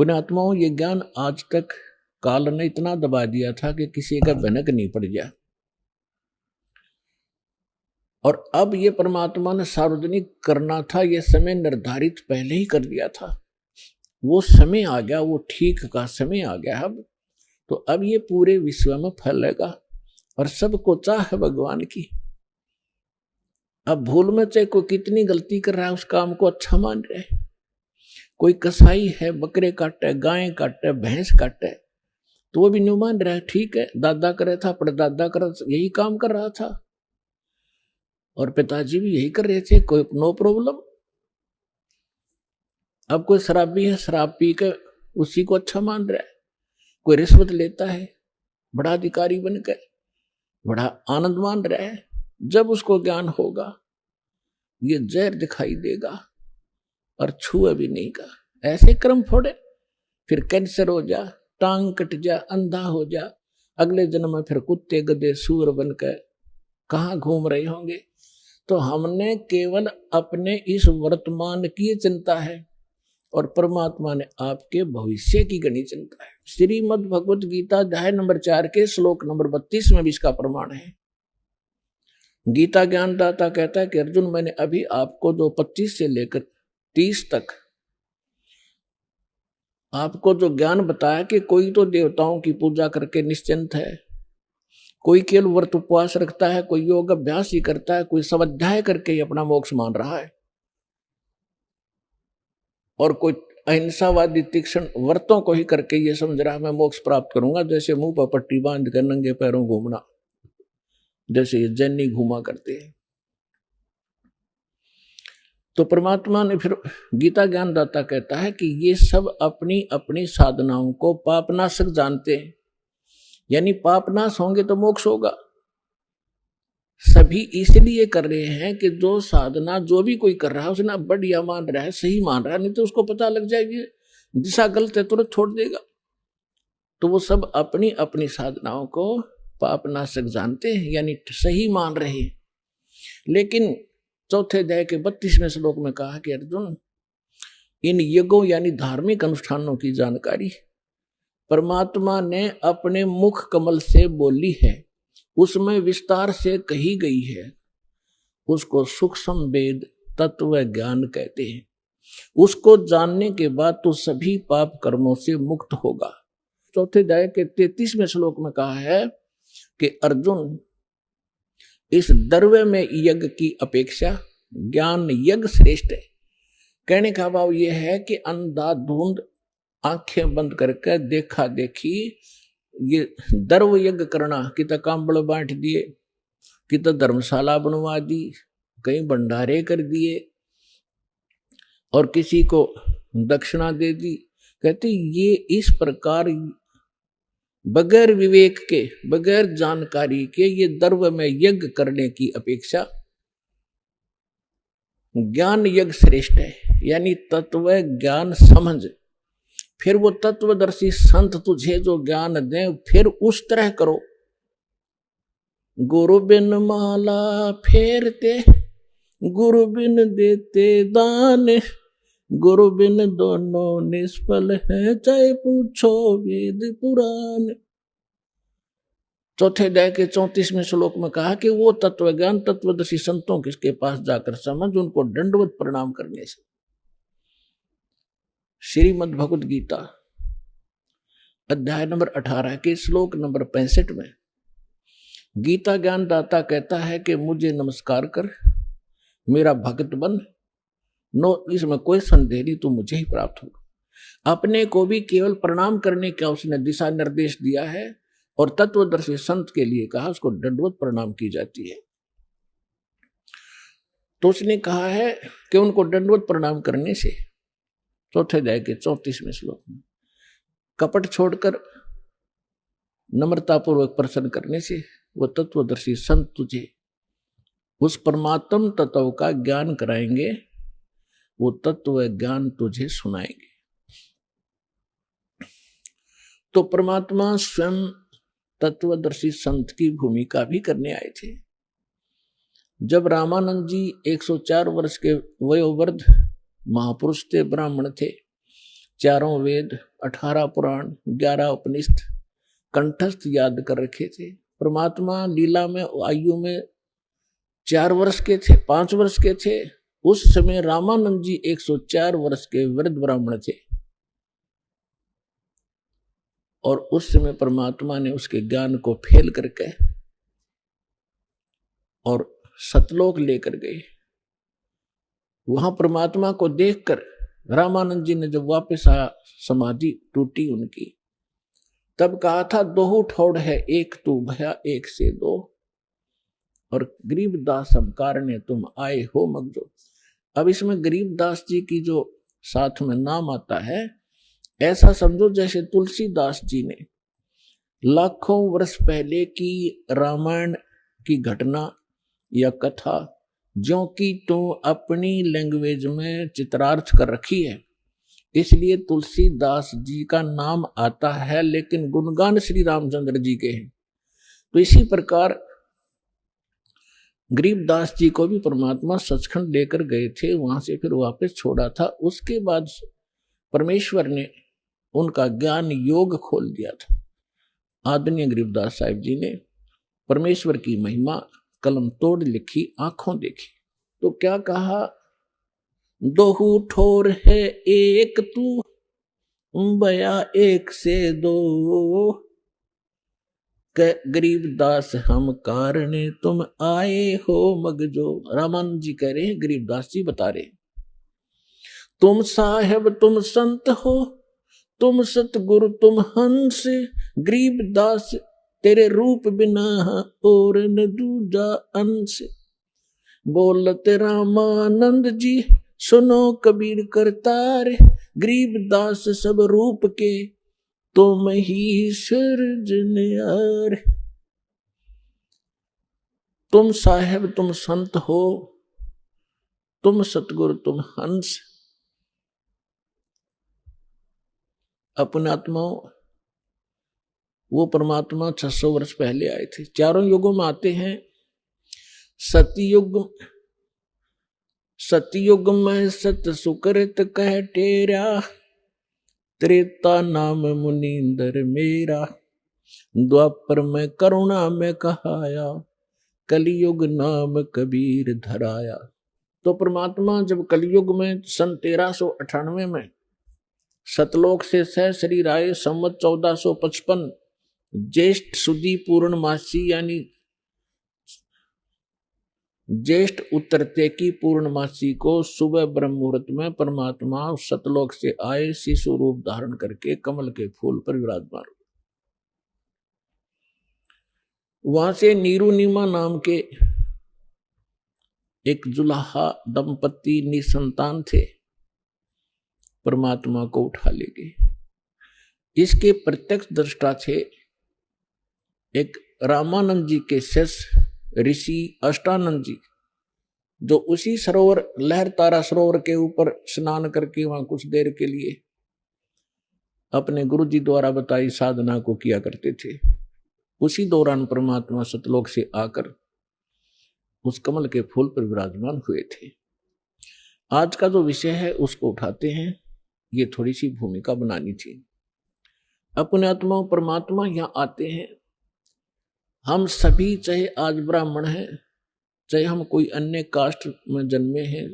पुण्यात्माओं, ये ज्ञान आज तक काल ने इतना दबा दिया था कि किसी का भनक नहीं पड़ गया। और अब ये परमात्मा ने सार्वजनिक करना था, ये समय निर्धारित पहले ही कर दिया था। वो समय आ गया, वो ठीक का समय आ गया अब। तो अब ये पूरे विश्व में फैलेगा और सबको चाह है भगवान की। अब भूल में चाहे कोई कितनी गलती कर रहा है, उस काम को अच्छा मान रहे। कोई कसाई है, बकरे काटे, गाय काटे, भैंस काटे, तो वो भी नहीं मान रहा है। ठीक है, दादा करे था, परदादा करे, यही काम कर रहा था और पिताजी भी यही कर रहे थे, कोई नो प्रॉब्लम। अब कोई शराबी है, शराब पी के उसी को अच्छा मान रहा है। कोई रिश्वत लेता है, बड़ा अधिकारी बनकर बड़ा आनंद मान रहा है। जब उसको ज्ञान होगा, ये जहर दिखाई देगा और छुए भी नहीं का। ऐसे क्रम फोड़े, फिर कैंसर हो जा, टांग कट जा, अंधा हो जा, अगले जन्म में फिर कुत्ते गधे सूअर बनकर कहाँ घूम रहे होंगे। तो हमने केवल अपने इस वर्तमान की चिंता है और परमात्मा ने आपके भविष्य की घनी चिंता है। श्रीमद् भगवत गीता अध्याय नंबर 4 के श्लोक नंबर 32 में भी इसका प्रमाण है। गीता ज्ञानदाता कहता है कि अर्जुन, मैंने अभी आपको जो 25 से लेकर 30 तक आपको जो ज्ञान बताया कि कोई तो देवताओं की पूजा करके निश्चिंत है, कोई केवल व्रत उपवास रखता है, कोई योग अभ्यास ही करता है, कोई स्वाध्याय करके ही अपना मोक्ष मान रहा है, और कोई अहिंसावादी तीक्ष्ण व्रतों को ही करके ये समझ रहा है मैं मोक्ष प्राप्त करूंगा। जैसे मुंह पर पट्टी बांध कर नंगे पैरों घूमना, जैसे ये जैनी घूमा करते हैं। तो परमात्मा ने फिर गीता ज्ञानदाता कहता है कि ये सब अपनी अपनी साधनाओं को पापनाशक जानते हैं, यानी पापनाश होंगे तो मोक्ष होगा। सभी इसलिए कर रहे हैं कि जो साधना जो भी कोई कर रहा है उसने बढ़िया मान रहा है, सही मान रहा है, नहीं तो उसको पता लग जाएगी दिशा गलत है, तुरंत छोड़ देगा। तो वो सब अपनी अपनी साधनाओं को पापनाशक जानते हैं, यानी सही मान रहे हैं। लेकिन चौथे अध्याय के 32वें श्लोक में कहा कि अर्जुन, इन यज्ञों यानी धार्मिक अनुष्ठानों की जानकारी परमात्मा ने अपने मुख कमल से बोली है, उसमें विस्तार से कही गई है। उसको सूक्ष्म वेद तत्व ज्ञान कहते हैं। उसको जानने के बाद तो सभी पाप कर्मों से मुक्त होगा। चौथे अध्याय के 33वें श्लोक में कहा है कि अर्जुन, इस द्रव्य में यज्ञ की अपेक्षा ज्ञान यज्ञ श्रेष्ठ है। कहने का भाव यह है कि अंधाधुंध आंखें बंद करके देखा देखी ये द्रव्य यज्ञ करना, कि तो कांबड़ बांट दिए, कि तो धर्मशाला बनवा दी, कहीं भंडारे कर दिए और किसी को दक्षिणा दे दी। कहते ये इस प्रकार बगैर विवेक के, बगैर जानकारी के ये द्रव्य में यज्ञ करने की अपेक्षा ज्ञान यज्ञ श्रेष्ठ है, यानी तत्व ज्ञान समझ। फिर वो तत्वदर्शी संत तुझे जो ज्ञान दें, फिर उस तरह करो। गुरु बिन माला फेरते, गुरु बिन देते दान, गुरु बिन दोनों निष्फल है, चाहे पूछो वेद पुराण। चौथे अध्याय के 34वें श्लोक में कहा कि वो तत्व ज्ञान तत्वदर्शी संतों किसके पास जाकर समझ, उनको दंडवत प्रणाम करने से। श्रीमद् भगवत गीता अध्याय नंबर 18 के श्लोक नंबर 65 में गीता ज्ञानदाता कहता है कि मुझे नमस्कार कर, मेरा भक्त बन, नो इसमें कोई संदेह नहीं, तू मुझे ही प्राप्त होगा। अपने को भी केवल प्रणाम करने का उसने दिशा निर्देश दिया है और तत्वदर्शी संत के लिए कहा उसको दंडवत प्रणाम की जाती है। तो उसने कहा है कि उनको दंडवत प्रणाम करने से, चौथे अध्याय के 34वें श्लोक में, कपट छोड़कर नम्रतापूर्वक प्रश्न करने से वो तत्वदर्शी संत तुझे उस परमात्म तत्व का ज्ञान कराएंगे, वो तत्व ज्ञान तुझे सुनाएंगे। तो परमात्मा स्वयं तत्वदर्शी संत की भूमिका भी करने आए थे। जब रामानंद जी 104 वर्ष के वयोवृद्ध महापुरुष थे, ब्राह्मण थे, 4 वेद, 18 पुराण, 11 उपनिषद कंठस्थ याद कर रखे थे। परमात्मा लीला में आयु में 4 वर्ष के थे, 5 वर्ष के थे। उस समय रामानंद जी 104 वर्ष के वृद्ध ब्राह्मण थे और उस समय परमात्मा ने उसके ज्ञान को फेल करके और सतलोक लेकर गए। वहां परमात्मा को देखकर रामानंद जी ने जब वापस आया, समाधि टूटी उनकी, तब कहा था दोहु ठोड़ है एक तू भया एक से दो, और गरीबदास हम कारणे तुम आए हो मगजो। अब इसमें गरीबदास जी की जो साथ में नाम आता है, ऐसा समझो जैसे तुलसीदास जी ने लाखों वर्ष पहले की रामायण की घटना या कथा जो कि तो अपनी लैंग्वेज में चित्रार्थ कर रखी है, इसलिए तुलसीदास जी का नाम आता है, लेकिन गुणगान श्री रामचंद्र जी के हैं। तो इसी प्रकार गरीबदास जी को भी परमात्मा सचखंड लेकर गए थे, वहां से फिर वापस छोड़ा था। उसके बाद परमेश्वर ने उनका ज्ञान योग खोल दिया था। आदरणीय गरीबदास साहिब जी ने परमेश्वर की महिमा कलम तोड़ लिखी, आंखों देखी। तो क्या कहा, दोहु ठोर है एक तू बया एक से दो, गरीबदास हम कारणे तुम आए हो मगजो। रामानंद जी कह रहे हैं, गरीबदास जी बता रहे, तुम साहेब तुम संत हो, तुम सतगुरु तुम हंस, गरीबदास तेरे रूप बिना और न दूजा अंश। बोलते रामानंद जी सुनो कबीर करतार, गरीबदास सब रूप के तुम ही सृजनहार। तुम साहेब तुम संत हो, तुम सतगुरु तुम हंस। अपने आत्मा वो परमात्मा 600 वर्ष पहले आए थे। चारों युगों में आते हैं। सतयुग में सत सुकृत कह टेरा, त्रेता नाम मुनींदर मेरा, द्वापर में करुणा में कहाया, कलयुग नाम कबीर धराया। तो परमात्मा जब कलयुग में सन 1398 में सतलोक से सह शरीर आए, संवत 1455 ज्येष्ठ सुदी पूर्णमासी यानी ज्येष्ठ उत्तरते की पूर्णमासी को सुबह ब्रह्म मुहूर्त में परमात्मा सतलोक से आए, शिशु रूप धारण करके कमल के फूल पर विराजमान। वहां से नीरुनिमा नाम के एक जुलाहा दंपति निसंतान थे, परमात्मा को उठा ले गए। इसके प्रत्यक्ष दृष्टा थे एक रामानंद जी के शिष्य ऋषि अष्टानंद जी, जो उसी सरोवर लहर तारा सरोवर के ऊपर स्नान करके वहां कुछ देर के लिए अपने गुरु जी द्वारा बताई साधना को किया करते थे। उसी दौरान परमात्मा सतलोक से आकर उस कमल के फूल पर विराजमान हुए थे। आज का जो विषय है उसको उठाते हैं, ये थोड़ी सी भूमिका बनानी थी। अपने आत्मा परमात्मा यहाँ आते हैं। हम सभी, चाहे आज ब्राह्मण हैं, चाहे हम कोई अन्य कास्ट में जन्मे हैं,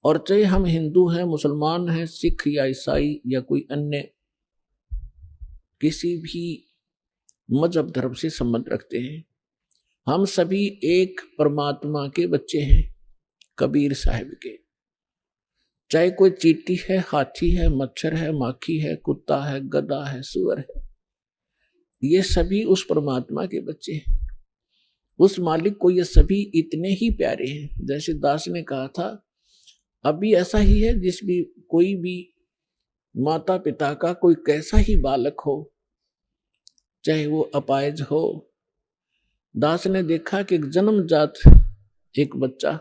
और चाहे हम हिंदू हैं, मुसलमान हैं, सिख या ईसाई या कोई अन्य किसी भी मजहब धर्म से संबंध रखते हैं, हम सभी एक परमात्मा के बच्चे हैं, कबीर साहिब के। चाहे कोई चींटी है, हाथी है, मच्छर है, माखी है, कुत्ता है, गधा है, सुअर है, ये सभी उस परमात्मा के बच्चे हैं। उस मालिक को ये सभी इतने ही प्यारे हैं। जैसे दास ने कहा था, अभी ऐसा ही है, जिस भी कोई भी माता पिता का कोई कैसा ही बालक हो, चाहे वो अपाहिज हो। दास ने देखा कि एक जन्मजात एक बच्चा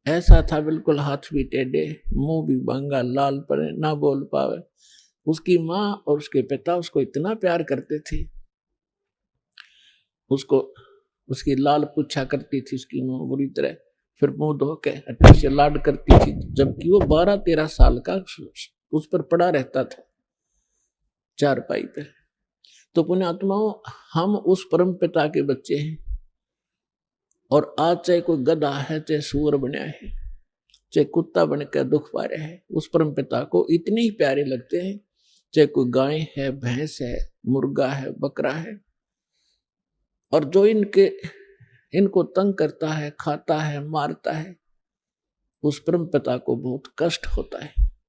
ऐसा था, बिल्कुल हाथ भी टेढ़े, मुंह भी बांगा, लाल पड़े, ना बोल पावे। उसकी माँ और उसके पिता उसको इतना प्यार करते थे, उसको उसकी लाल पूछा करती थी उसकी माँ बुरी तरह, फिर मुंह धो के अच्छे से लाड करती थी। जबकि वो 12-13 साल का उस पर पड़ा रहता था चारपाई पे। तो पुण्यात्माओं, हम उस परम पिता के बच्चे हैं, और आज चाहे कोई गधा है, चाहे सूअर बना है, चाहे कुत्ता बनकर दुख पा रहा है, उस परम पिता को इतने ही प्यारे लगते हैं, चाहे कोई गाय है, भैंस है, मुर्गा है, बकरा है। और जो इनको तंग करता है, खाता है, मारता है, उस परम पिता को बहुत कष्ट होता है।